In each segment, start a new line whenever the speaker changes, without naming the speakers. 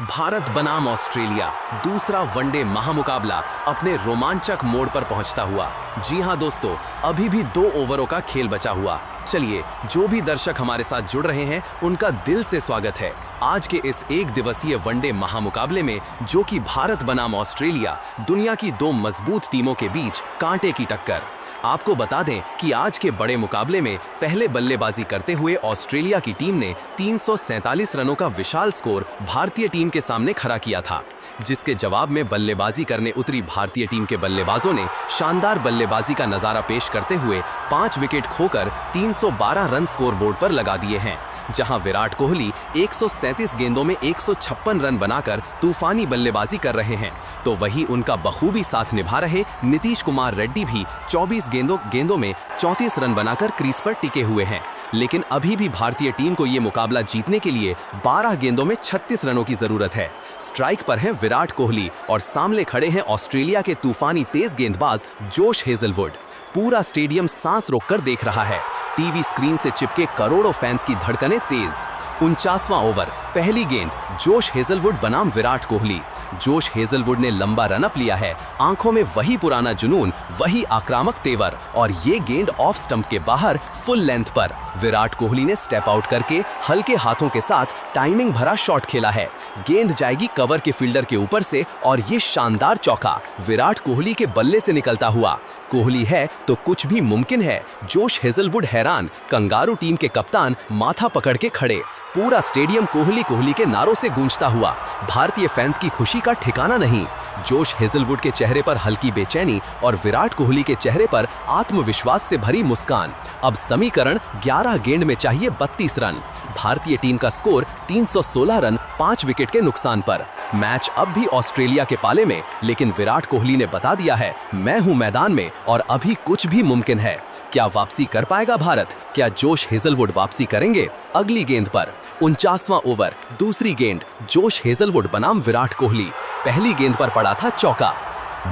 भारत बनाम ऑस्ट्रेलिया दूसरा वनडे महामुकाबला अपने रोमांचक मोड़ पर पहुंचता हुआ। जी हां दोस्तों, अभी भी 2 ओवरों का खेल बचा हुआ। चलिए, जो भी दर्शक हमारे साथ जुड़ रहे हैं उनका दिल से स्वागत है आज के इस 1 दिवसीय वनडे महामुकाबले में, जो कि भारत बनाम ऑस्ट्रेलिया, दुनिया की 2 मजबूत टीमों के बीच कांटे की टक्कर। आपको बता दें कि आज के बड़े मुकाबले में पहले बल्लेबाजी करते हुए ऑस्ट्रेलिया की टीम ने 347 रनों का विशाल स्कोर भारतीय टीम के सामने खड़ा किया था, जिसके जवाब में बल्लेबाजी करने उतरी भारतीय टीम के बल्लेबाजों ने शानदार बल्लेबाजी का नजारा पेश करते हुए 5 विकेट खोकर 312 रन स्कोरबोर्ड पर लगा दिए हैं, जहां विराट कोहली 137 गेंदों में 156 रन बनाकर तूफानी बल्लेबाजी कर रहे हैं, तो वहीं उनका बखूबी साथ निभा रहे नीतीश कुमार रेड्डी भी 24 गेंदों में 34 रन बनाकर क्रीज पर टिके हुए हैं। लेकिन अभी भी भारतीय टीम को ये मुकाबला जीतने के लिए 12 गेंदों में 36 रनों की जरूरत है। स्ट्राइक पर हैं विराट कोहली और सामने खड़े हैं ऑस्ट्रेलिया के तूफानी तेज गेंदबाज जोश हेजलवुड। पूरा स्टेडियम सांस रोककर देख रहा है। टीवी स्क्रीन से चिपके करोड़ों फैंस की धड़कनें तेज। 49वां ओवर, पहली गेंद, जोश हेजलवुड बनाम विराट कोहली। जोश हेजलवुड ने लंबा रनअप लिया है, आंखों में वही पुराना जुनून, वही आक्रामक तेवर, और ये गेंद ऑफ स्टंप के बाहर फुल लेंथ पर। विराट कोहली ने स्टेप आउट करके हल्के हाथों के साथ टाइमिंग भरा शॉट खेला है। गेंद जाएगी कवर के फील्डर के ऊपर से, और ये शानदार चौका विराट कोहली के बल्ले से निकलता हुआ। कोहली है तो कुछ भी मुमकिन है। जोश हेजलवुड हैरान, कंगारू टीम के कप्तान माथा पकड़ के खड़े। पूरा स्टेडियम कोहली कोहली के नारों से गूंजता हुआ। भारतीय फैंस की खुशी का ठिकाना नहीं। जोश हेजलवुड के चेहरे पर हल्की बेचैनी और विराट कोहली के चेहरे पर आत्मविश्वास से भरी मुस्कान। अब समीकरण 11 गेंद में चाहिए 32 रन। भारतीय टीम का स्कोर 316 रन 5 विकेट के नुकसान पर। मैच अब भी ऑस्ट्रेलिया के पाले में, लेकिन विराट कोहली ने बता दिया है, मैं हूं मैदान में और अभी कुछ भी मुमकिन है। क्या वापसी कर पाएगा भारत? क्या जोश हेजलवुड वापसी करेंगे? अगली गेंद पर 49वां ओवर, दूसरी गेंद, जोश हेजलवुड बनाम विराट कोहली। पहली गेंद पर पड़ा था चौका।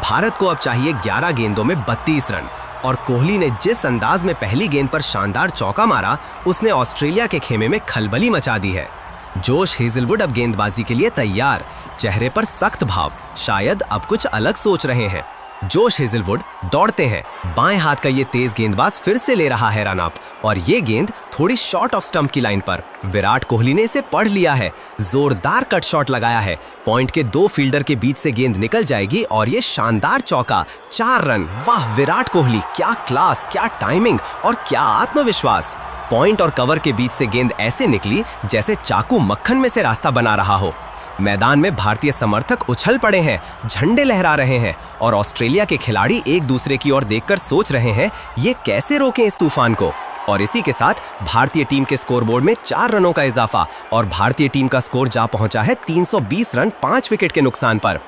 भारत को अब चाहिए 11 गेंदों में 32 रन, और कोहली ने जिस अंदाज में पहली गेंद पर शानदार चौका मारा, उसने ऑस्ट्रेलिया के खेमे में खलबली मचा दी है। जोश हेजलवुड अब गेंदबाजी के लिए तैयार, चेहरे पर सख्त भाव, शायद अब कुछ अलग सोच रहे हैं। जोश हेजलवुड दौड़ते हैं, बाएं हाथ का ये तेज गेंदबाज फिर से ले रहा है रन अप, और ये गेंद थोड़ी शॉर्ट ऑफ स्टंप की लाइन पर। विराट कोहली ने इसे पढ़ लिया है, जोरदार कट शॉट लगाया है। पॉइंट के 2 फील्डर के बीच से गेंद निकल जाएगी, और ये शानदार चौका, 4 रन। वाह विराट कोहली, क्या क्लास, क्या टाइमिंग और क्या आत्मविश्वास। पॉइंट और कवर के बीच से गेंद ऐसे निकली जैसे चाकू मक्खन में से रास्ता बना रहा हो। मैदान में भारतीय समर्थक उछल पड़े हैं, झंडे लहरा रहे हैं, और ऑस्ट्रेलिया के खिलाड़ी एक दूसरे की ओर देखकर सोच रहे हैं, ये कैसे रोकें इस तूफान को। और इसी के साथ भारतीय टीम के स्कोरबोर्ड में 4 रनों का इजाफा, और भारतीय टीम का स्कोर जा पहुंचा है 320 रन 5 विकेट के नुकसान पर।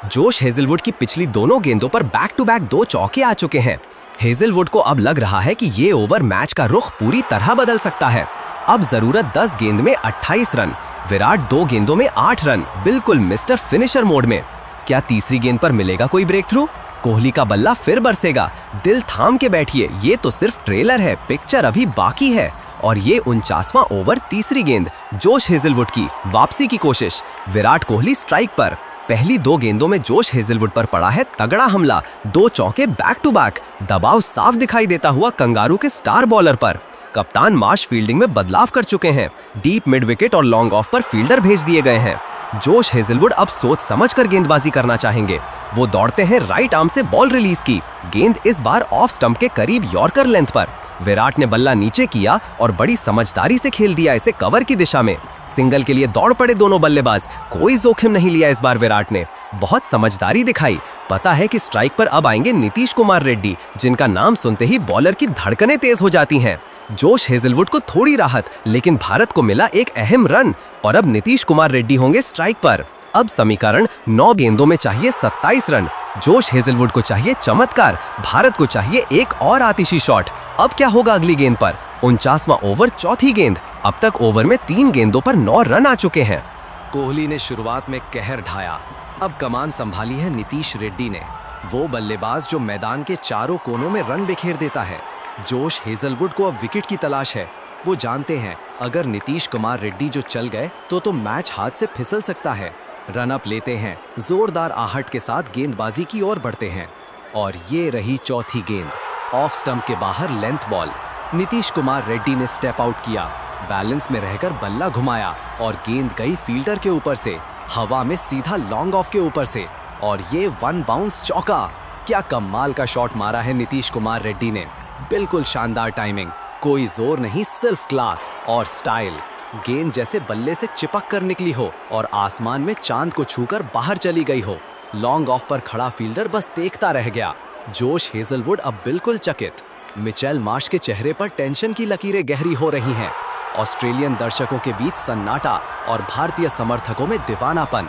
जोश हेजलवुड की पिछली दोनों गेंदों पर बैक टू बैक 2 चौके आ चुके हैं। हेजलवुड को अब लग रहा है कि ये ओवर मैच का रुख पूरी तरह बदल सकता है। अब जरूरत 10 गेंद में 28 रन, विराट 2 गेंदों में 8 रन, बिल्कुल मिस्टर फिनिशर मोड में। क्या तीसरी गेंद पर मिलेगा कोई ब्रेक थ्रू? कोहली का बल्ला फिर बरसेगा। दिल थाम के बैठिए, ये तो सिर्फ ट्रेलर है, पिक्चर अभी बाकी है। और ये 49वां ओवर, तीसरी गेंद, जोश हेजलवुड की वापसी की कोशिश। विराट कोहली स्ट्राइक पर। पहली 2 गेंदों में जोश हेजलवुड पर पड़ा है तगड़ा हमला, 2 चौके बैक टू बैक। दबाव साफ दिखाई देता हुआ कंगारू के स्टार बॉलर पर। कप्तान मार्श फील्डिंग में बदलाव कर चुके हैं, डीप मिड विकेट और लॉन्ग ऑफ पर फील्डर भेज दिए गए हैं। जोश हेजलवुड अब सोच समझकर गेंदबाजी करना चाहेंगे। वो दौड़ते हैं, राइट आर्म से बॉल रिलीज की। गेंद इस बार ऑफ स्टंप के करीब यॉर्कर लेंथ पर। विराट ने बल्ला नीचे किया और बड़ी समझदारी से खेल दिया इसे कवर की दिशा में। सिंगल के लिए दौड़ पड़े दोनों बल्लेबाज, कोई जोखिम नहीं लिया इस बार विराट ने। बहुत समझदारी दिखाई। पता है कि स्ट्राइक पर अब आएंगे नीतीश कुमार रेड्डी, जिनका नाम सुनते ही बॉलर की धड़कनें तेज हो जाती हैं। जोश हेजलवुड को थोड़ी राहत, लेकिन भारत को मिला एक अहम रन, और अब नीतीश कुमार रेड्डी होंगे स्ट्राइक पर। अब समीकरण 9 गेंदों में चाहिए 27 रन। जोश हेजलवुड को चाहिए चमत्कार, भारत को चाहिए एक और आतिशी शॉट। अब क्या होगा अगली गेंद पर? 49वां ओवर, चौथी गेंद। अब तक ओवर में 3 गेंदों पर 9 रन आ चुके हैं।
कोहली ने शुरुआत में कहर ढाया, अब कमान संभाली है नीतीश रेड्डी ने। वो बल्लेबाज जो मैदान के चारों कोनों में रन बिखेर देता है। जोश हेजलवुड को अब विकेट की तलाश है। वो जानते हैं, अगर नीतीश कुमार रेड्डी जो चल गए तो मैच हाथ से फिसल सकता है। रन अप लेते हैं, जोरदार आहट के साथ गेंदबाजी की ओर बढ़ते हैं और ये रही चौथी गेंद। ऑफ स्टंप के बाहर लेंथ बॉल। नीतीश कुमार रेड्डी ने स्टेप आउट किया, बैलेंस में रहकर बल्ला घुमाया और गेंद गई फील्डर के ऊपर से, हवा में सीधा लॉन्ग ऑफ के ऊपर से, और ये वन बाउंस चौका। क्या कमाल का शॉट मारा है नीतीश कुमार रेड्डी ने। बिल्कुल शानदार टाइमिंग, कोई जोर नहीं, सिर्फ क्लास और स्टाइल। गेंद जैसे बल्ले से चिपक कर निकली हो और आसमान में चांद को छूकर बाहर चली गई हो। लॉन्ग ऑफ पर खड़ा फील्डर बस देखता रह गया। जोश हेजलवुड अब बिल्कुल चकित। मिचेल मार्श के चेहरे पर टेंशन की लकीरें गहरी हो रही हैं। ऑस्ट्रेलियन दर्शकों के बीच सन्नाटा और भारतीय समर्थकों में दीवानापन।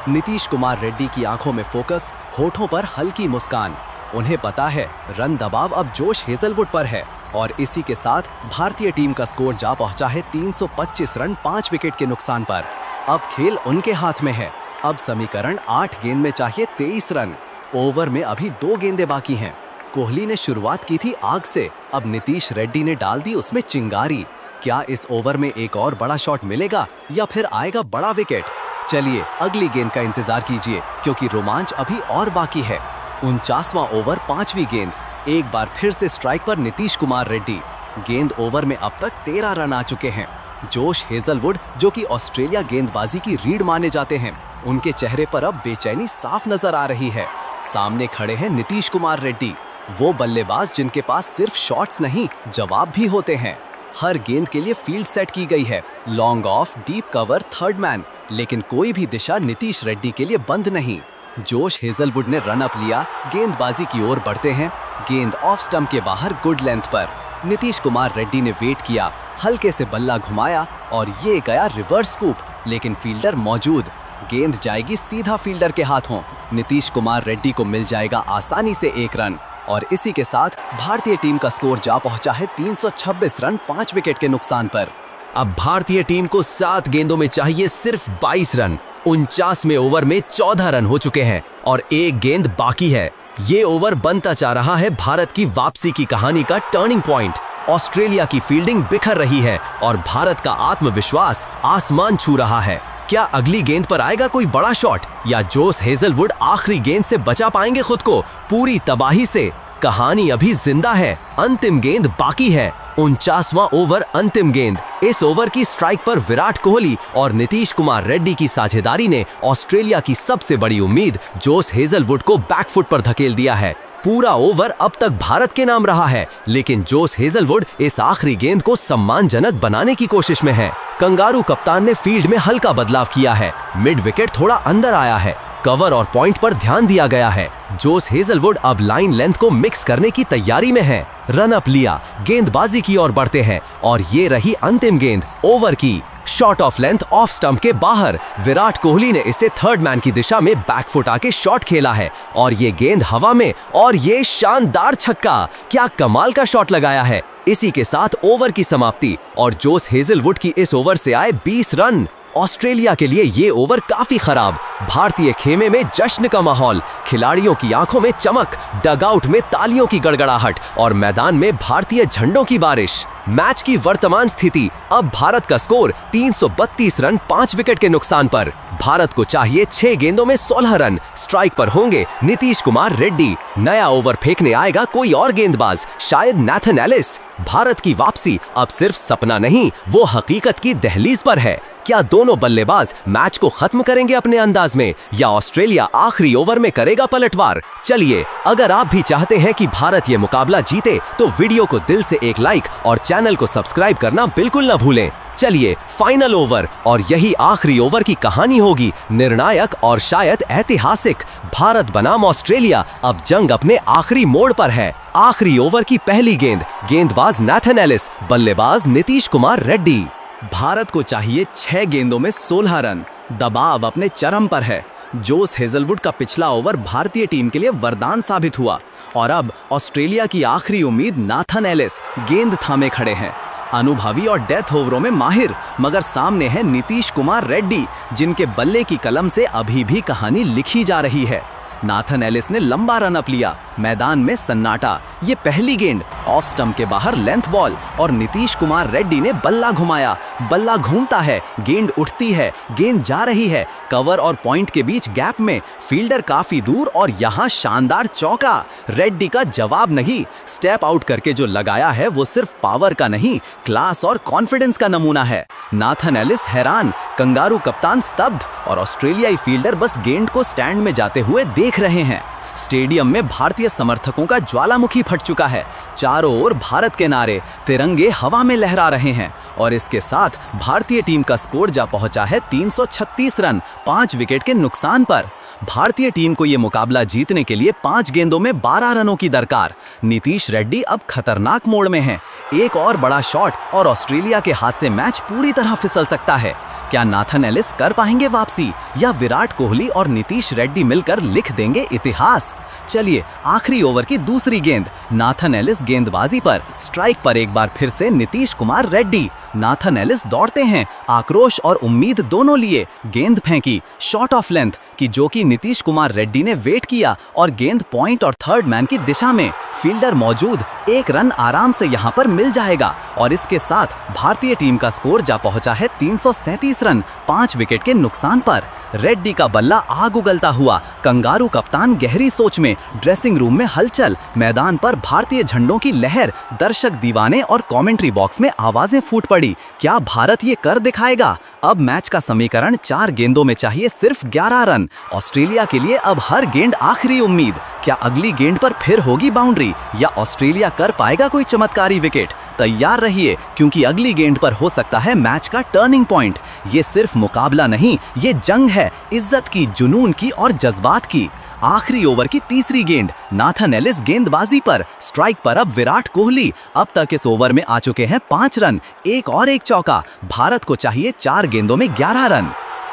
नीतीश कुमार रेड्डी की आंखों में फोकस, होठों पर हल्की मुस्कान। उन्हें पता है रन दबाव अब जोश हेजलवुड पर है और इसी के साथ भारतीय टीम का स्कोर जा पहुंचा है 325 रन 5 विकेट के नुकसान पर। अब खेल उनके हाथ में है। अब समीकरण 8 गेंद में चाहिए 23 रन। ओवर में अभी 2 गेंदें बाकी हैं। कोहली ने शुरुआत की थी आग से, अब नीतीश रेड्डी ने डाल दी उसमें चिंगारी। क्या इस ओवर में एक और बड़ा शॉट मिलेगा या फिर आएगा बड़ा विकेट? चलिए अगली गेंद का इंतजार कीजिए क्योंकि रोमांच अभी और बाकी है। 49वां ओवर 5वीं गेंद। एक बार फिर से स्ट्राइक पर नीतीश कुमार रेड्डी। गेंद ओवर में अब तक 13 रन आ चुके हैं। जोश हेजलवुड, जो कि ऑस्ट्रेलिया गेंदबाजी की रीढ़ माने जाते हैं, उनके चेहरे पर अब बेचैनी साफ नजर आ रही है। सामने खड़े हैं नीतीश कुमार रेड्डी, वो बल्लेबाज जिनके पास सिर्फ शॉट्स नहीं, जवाब भी होते हैं। हर गेंद के लिए फील्ड सेट की गई है, long off, deep cover, third man, लेकिन कोई भी दिशा नीतीश रेड्डी के लिए बंद नहीं। जोश हेजलवुड ने रन अप लिया, गेंदबाजी की ओर बढ़ते हैं। गेंद ऑफ स्टंप के बाहर गुड लेंथ पर। नीतीश कुमार रेड्डी ने वेट किया, हल्के से बल्ला घुमाया और ये गया रिवर्स स्कूप, लेकिन फील्डर मौजूद। गेंद जाएगी सीधा फील्डर के हाथों। नीतीश कुमार रेड्डी को मिल जाएगा आसानी से 1 रन और इसी के साथ भारतीय टीम का स्कोर जा पहुंचा है 326 रन 5 विकेट के नुकसान पर।
अब भारतीय टीम को 7 गेंदों में चाहिए सिर्फ 22 रन। 49वें ओवर में 14 रन हो चुके हैं और 1 गेंद बाकी है। ये ओवर बनता जा रहा है भारत की वापसी की कहानी का टर्निंग पॉइंट। ऑस्ट्रेलिया की फील्डिंग बिखर रही है और भारत का आत्मविश्वास आसमान छू रहा है। क्या अगली गेंद पर आएगा कोई बड़ा शॉट या जोश हेजलवुड आखिरी गेंद से बचा पाएंगे खुद को पूरी तबाही से? कहानी अभी जिंदा है, अंतिम गेंद बाकी है। 49वां ओवर, अंतिम गेंद। इस ओवर की स्ट्राइक पर विराट कोहली और नीतीश कुमार रेड्डी की साझेदारी ने ऑस्ट्रेलिया की सबसे बड़ी उम्मीद जोश हेजलवुड को बैकफुट पर धकेल दिया है। पूरा ओवर अब तक भारत के नाम रहा है, लेकिन जोश हेजलवुड इस आखिरी गेंद को सम्मानजनक बनाने की कोशिश में है। कंगारू कप्तान ने फील्ड में हल्का बदलाव किया है, मिड विकेट थोड़ा अंदर आया है, कवर और पॉइंट पर ध्यान दिया गया है। जोश हेजलवुड अब लाइन लेंथ को मिक्स करने की तैयारी में है। रन अप लिया, गेंदबाजी की ओर बढ़ते हैं और ये रही अंतिम गेंद ओवर की। Shot of length off stump के बाहर। विराट कोहली ने इसे थर्ड मैन की दिशा में बैकफुट आके शॉट खेला है और ये गेंद हवा में और ये शानदार छक्का। क्या कमाल का शॉट लगाया है। इसी के साथ ओवर की समाप्ति और जोश हेजलवुड की इस ओवर से आए 20 रन। ऑस्ट्रेलिया के लिए ये ओवर काफी खराब। भारतीय खेमे में जश्न का माहौल, खिलाड़ियों की आंखों में चमक, डगआउट में तालियों की गड़गड़ाहट और मैदान में भारतीय झंडों की बारिश। मैच की वर्तमान स्थिति, अब भारत का स्कोर 332 रन 5 विकेट के नुकसान पर। भारत को चाहिए 6 गेंदों में 16 रन। स्ट्राइक पर होंगे नीतीश कुमार रेड्डी। नया ओवर फेंकने आएगा कोई और गेंदबाज, शायद नाथन एलिस। भारत की वापसी अब सिर्फ सपना नहीं, वो हकीकत की दहलीज पर है। क्या दोनों बल्लेबाज मैच को खत्म करेंगे अपने अंदाज में या ऑस्ट्रेलिया आखिरी ओवर में करेगा पलटवार? चलिए, अगर आप भी चाहते हैं कि भारत ये मुकाबला जीते तो वीडियो को दिल से एक लाइक और चैनल को सब्सक्राइब करना बिल्कुल न भूलें। चलिए, फाइनल ओवर और यही आखिरी ओवर की कहानी होगी निर्णायक और शायद ऐतिहासिक। भारत बनाम ऑस्ट्रेलिया, अब जंग अपने आखिरी मोड़ पर है। आखिरी ओवर की पहली गेंद, गेंदबाज नाथन एलिस, बल्लेबाज नीतीश कुमार रेड्डी। भारत को चाहिए 6 गेंदों में 16 रन। दबाव अपने चरम पर है। जोश हेजलवुड का पिछला ओवर भारतीय टीम के लिए वरदान साबित हुआ और अब ऑस्ट्रेलिया की आखिरी उम्मीद नाथन एलिस गेंद थामे खड़े हैं। अनुभवी और डेथ ओवरों में माहिर, मगर सामने है नीतीश कुमार रेड्डी, जिनके बल्ले की कलम से अभी भी कहानी लिखी जा रही है। नाथन एलिस ने लंबा रन अप लिया, मैदान में सन्नाटा। ये पहली गेंद ऑफ स्टंप के बाहर लेंथ बॉल और नीतीश कुमार रेड्डी ने बल्ला घुमाया,
बल्ला घूमता है, गेंद उठती है, गेंद जा रही है, कवर और पॉइंट के बीच गैप में, फील्डर काफी दूर और यहाँ शानदार चौका। रेड्डी का जवाब नहीं, स्टेप आउट करके जो लगाया है वो सिर्फ पावर का नहीं, क्लास और कॉन्फिडेंस का नमूना है। नाथन एलिस हैरान, कंगारू कप्तान स्तब्ध और ऑस्ट्रेलियाई फील्डर बस गेंद को स्टैंड में जाते हुए देख रहे हैं। स्टेडियम में भारतीय समर्थकों का ज्वालामुखी फट चुका है। चारों ओर भारत के नारे, तिरंगे हवा में लहरा रहे हैं और इसके साथ भारतीय टीम का स्कोर जा पहुंचा है 336 रन 5 विकेट के नुकसान पर। भारतीय टीम को यह मुकाबला जीतने के लिए 5 गेंदों में 12 रनों की दरकार। नीतीश रेड्डी अब खतरनाक मोड़ में हैं। एक और बड़ा शॉट और ऑस्ट्रेलिया के हाथ से मैच पूरी तरह फिसल सकता है। क्या नाथन एलिस कर पाएंगे वापसी या विराट कोहली और नीतीश रेड्डी मिलकर लिख देंगे इतिहास? चलिए आखिरी ओवर की दूसरी गेंद, नाथन एलिस गेंदबाजी पर, स्ट्राइक पर एक बार फिर से नीतीश कुमार रेड्डी। नाथन एलिस दौड़ते हैं, आक्रोश और उम्मीद दोनों लिए, गेंद फेंकी, शॉट ऑफ लेंथ की जो कि नीतीश कुमार रेड्डी ने वेट किया और गेंद पॉइंट और थर्ड मैन की दिशा में, फील्डर मौजूद, 1 रन आराम से यहां पर मिल जाएगा और इसके साथ भारतीय टीम का स्कोर जा पहुंचा है 337 रन 5 विकेट के नुकसान पर। रेड्डी का बल्ला आग उगलता हुआ, कंगारू कप्तान गहरी सोच में, ड्रेसिंग रूम में हलचल, मैदान पर भारतीय झंडों की लहर, दर्शक दीवाने और कमेंट्री बॉक्स में आवाजें फूट पड़ी। क्या भारत ये कर दिखाएगा? अब मैच का समीकरण 4 गेंदों में चाहिए सिर्फ 11 रन। ऑस्ट्रेलिया के लिए अब हर गेंद आखिरी उम्मीद। क्या अगली गेंद पर फिर होगी बाउंड्री या ऑस्ट्रेलिया कर पाएगा कोई चमत्कारी विकेट? तैयार रहिए क्योंकि अगली गेंद पर हो सकता है मैच का टर्निंग पॉइंट। ये सिर्फ मुकाबला नहीं, ये जंग है, इज्जत की, जुनून की और जज्बात की। आखिरी ओवर की तीसरी गेंद, नाथन एलिस गेंदबाजी पर, स्ट्राइक पर अब विराट कोहली। अब तक इस ओवर में आ चुके हैं 5 रन, एक चौका। भारत को चाहिए 4 गेंदों में 11 रन।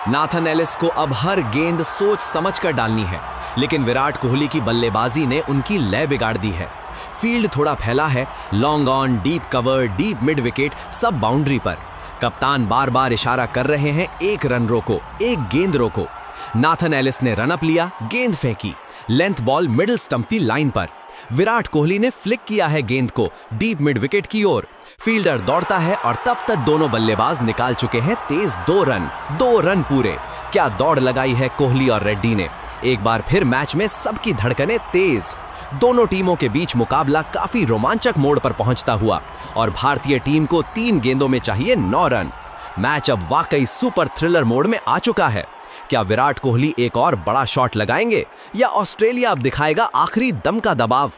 नाथन एलिस को अब हर गेंद सोच समझ कर डालनी है, लेकिन विराट कोहली की बल्लेबाजी ने उनकी लय बिगाड़ दी है। फील्ड थोड़ा फैला है, long on, deep cover, deep mid wicket, सब बाउंड्री पर। कप्तान बार बार इशारा कर रहे हैं 1 रन रोको, 1 गेंद रोको। नाथन एलिस ने रन अप लिया, गेंद फेंकी, लेंथ बॉल मिडिल स्टंप की लाइन पर। विराट कोहली ने फ्लिक किया है गेंद को डीप मिड विकेट की ओर। फील्डर दौड़ता है और तब तक दोनों बल्लेबाज निकाल चुके हैं तेज 2 रन पूरे। क्या दौड़ लगाई है कोहली और रेड्डी ने। एक बार फिर मैच में सबकी धड़कनें तेज। दोनों टीमों के बीच मुकाबला काफी रोमांचक मोड़ पर पहुंचता हुआ और भारतीय टीम को 3 गेंदों में चाहिए 9 रन। मैच अब वाकई सुपर थ्रिलर मोड में आ चुका है। क्या विराट कोहली एक और बड़ा शॉट लगाएंगे या ऑस्ट्रेलिया अब दिखाएगा आखिरी दम का दबाव?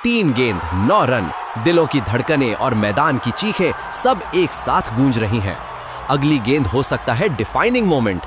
3 गेंद 9 रन, दिलों की धड़कनें और मैदान की चीखें सब एक साथ गूंज रही हैं। अगली गेंद हो सकता है डिफाइनिंग मोमेंट।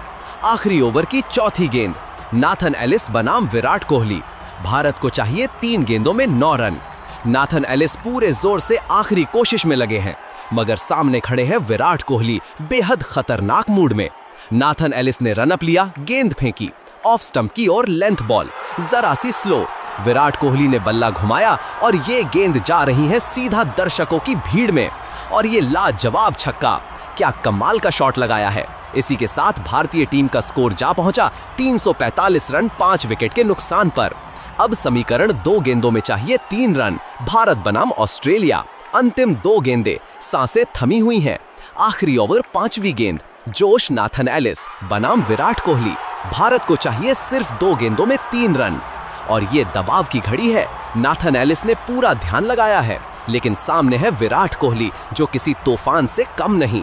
आखिरी ओवर की चौथी गेंद, नाथन एलिस बनाम विराट कोहली। भारत को चाहिए 3 गेंदों में 9 रन। नाथन एलिस पूरे जोर से आखिरी कोशिश में लगे हैं, मगर सामने खड़े हैं विराट कोहली बेहद खतरनाक मूड में। नाथन एलिस ने रन अप लिया, गेंद फेंकी, ऑफ स्टंप की ओर लेंथ बॉल, जरा सी स्लो। विराट कोहली ने बल्ला घुमाया और ये गेंद जा रही है सीधा दर्शकों की भीड़ में और ये लाजवाब छक्का। क्या कमाल का शॉट लगाया है। इसी के साथ भारतीय टीम का स्कोर जा पहुंचा 345 रन 5 विकेट के नुकसान पर। अब समीकरण 2 गेंदों में चाहिए 3 रन। भारत बनाम ऑस्ट्रेलिया। अंतिम 2 गेंदें, सांसें थमी हुई हैं। आखिरी ओवर 5वीं गेंद, जोश नाथन एलिस बनाम विराट कोहली। भारत को चाहिए सिर्फ 2 गेंदों में 3 रन और ये दबाव की घड़ी है। नाथन एलिस ने पूरा ध्यान लगाया है, लेकिन सामने है विराट कोहली जो किसी तूफान से कम नहीं।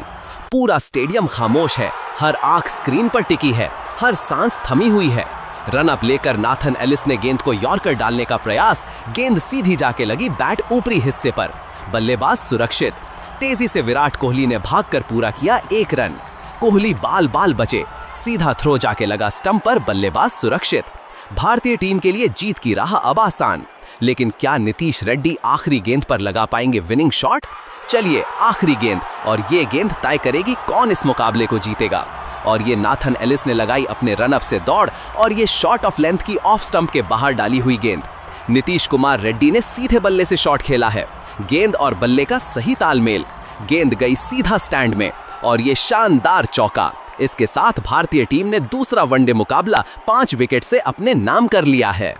पूरा स्टेडियम खामोश है, हर आंख स्क्रीन पर टिकी है, हर सांस थमी हुई है। रन अप लेकर नाथन एलिस ने गेंद को यॉर्कर डालने का प्रयास, गेंद सीधी जाके लगी बैट ऊपरी हिस्से पर। बल्लेबाज सुरक्षित। तेजी से विराट कोहली ने भागकर पूरा किया 1 रन। कोहली बाल बाल बचे, सीधा थ्रो जाके लगा स्टंप पर, बल्लेबाज सुरक्षित। भारतीय टीम के लिए जीत की राह अब आसान, लेकिन क्या नीतीश रेड्डी आखिरी गेंद पर लगा पाएंगे विनिंग शॉट? चलिए आखिरी गेंद, और ये गेंद तय करेगी कौन इस मुकाबले को जीतेगा। और ये नाथन एलिस ने लगाई अपने रन अप से दौड़ और ये शॉट ऑफ लेंथ की ऑफ स्टंप के बाहर डाली हुई गेंद। नीतीश कुमार रेड्डी ने सीधे बल्ले से शॉट खेला है। गेंद और बल्ले का सही तालमेल, गेंद गई सीधा स्टैंड में और ये शानदार चौका। इसके साथ भारतीय टीम ने दूसरा वनडे मुकाबला 5 विकेट से अपने नाम कर लिया है।